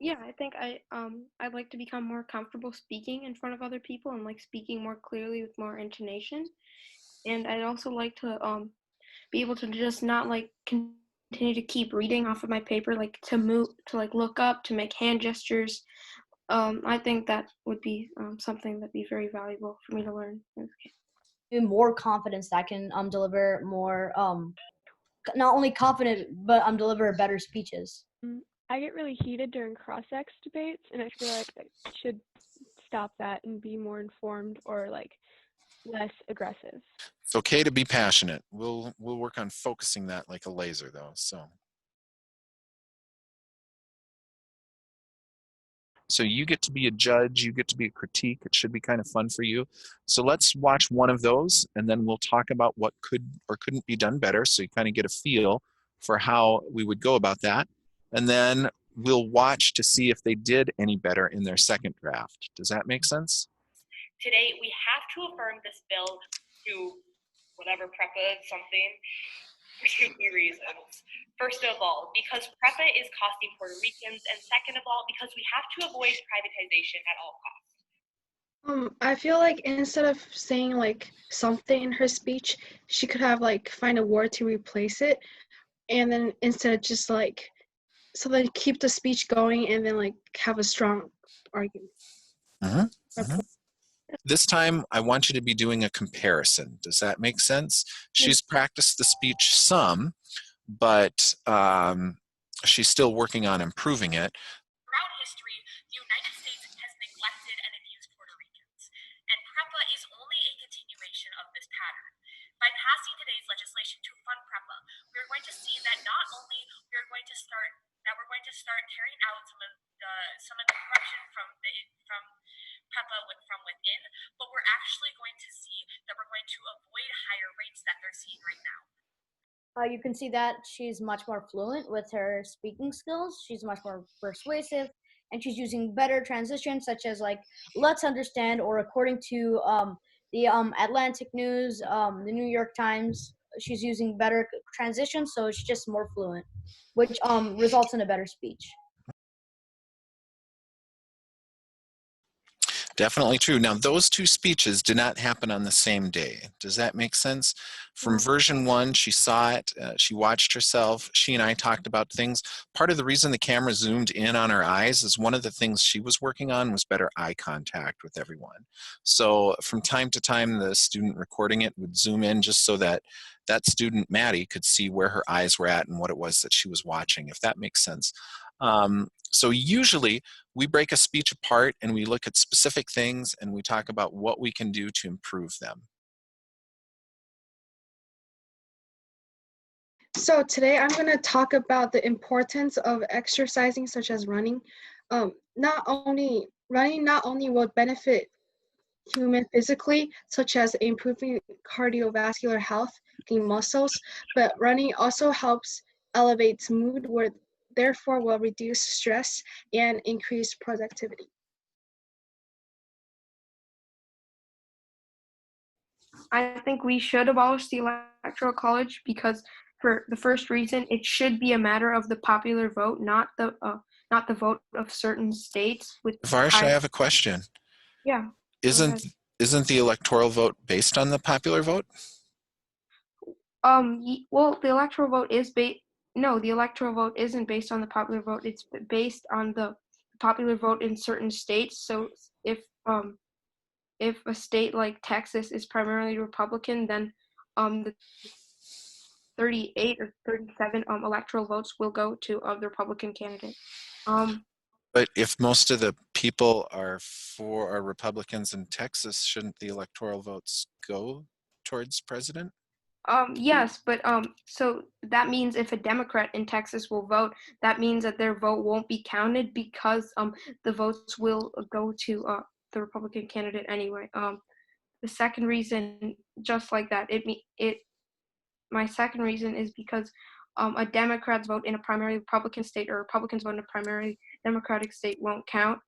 Yeah, I think I'd like to become more comfortable speaking in front of other people and like speaking more clearly with more intonation. And I'd also like to be able to just not like continue to keep reading off of my paper, like to move, to like look up, to make hand gestures. I think that would be something that'd be very valuable for me to learn. More confidence that can deliver more not only confident but deliver better speeches. I get really heated during cross-ex debates, and I feel like I should stop that and be more informed or like less aggressive. It's okay to be passionate. We'll work on focusing that like a laser, though. So you get to be a judge, you get to be a critique. It should be kind of fun for you. So let's watch one of those, and then we'll talk about what could or couldn't be done better, so you kind of get a feel for how we would go about that. And then we'll watch to see if they did any better in their second draft. Does that make sense? Today, we have to affirm this bill to whatever PREPA something for two key reasons. First of all, because PREPA is costing Puerto Ricans, and second of all, because we have to avoid privatization at all costs. I feel like instead of saying like something in her speech, she could have like find a word to replace it, and then instead of just like, so then keep the speech going and then like have a strong argument. This time, I want you to be doing a comparison. Does that make sense? She's practiced the speech some, but she's still working on improving it. Throughout history, the United States has neglected and abused Puerto Ricans, and PREPA is only a continuation of this pattern. By passing today's legislation to fund PREPA, we're going to see that not only we're going to start carrying out some of the corruption from PREPA from within, but we're actually going to see that we're going to avoid higher rates that they're seeing right now. You can see that she's much more fluent with her speaking skills. She's much more persuasive, and she's using better transitions, such as like "let's understand" or according to the Atlantic News, the New York Times. She's using better transitions, so it's just more fluent, which results in a better speech. Definitely true. Now, those two speeches did not happen on the same day. Does that make sense? From version 1, she saw it, she watched herself, she and I talked about things. Part of the reason the camera zoomed in on her eyes is one of the things she was working on was better eye contact with everyone. So from time to time, the student recording it would zoom in just so that that student, Maddie, could see where her eyes were at and what it was that she was watching, if that makes sense. So usually we break a speech apart and we look at specific things and we talk about what we can do to improve them. So today I'm going to talk about the importance of exercising, such as running. Running not only will benefit human physically, such as improving cardiovascular health, gain muscles, but running also helps elevates mood, where therefore will reduce stress and increase productivity. I think we should abolish the electoral college because, for the first reason, it should be a matter of the popular vote, not the vote of certain states. With Varsh, I have a question. Yeah. Isn't the electoral vote based on the popular vote? Well, the electoral vote is No, the electoral vote isn't based on the popular vote. It's based on the popular vote in certain states. So if a state like Texas is primarily Republican, then the 38 or 37 electoral votes will go to the Republican candidate. But if most of the people are Republicans in Texas, shouldn't the electoral votes go towards president? Yes, but so that means if a Democrat in Texas will vote, that means that their vote won't be counted because the votes will go to the Republican candidate anyway. The second reason, just like that, my second reason is because a Democrat's vote in a primarily Republican state or Republicans vote in a primarily Democratic state won't count.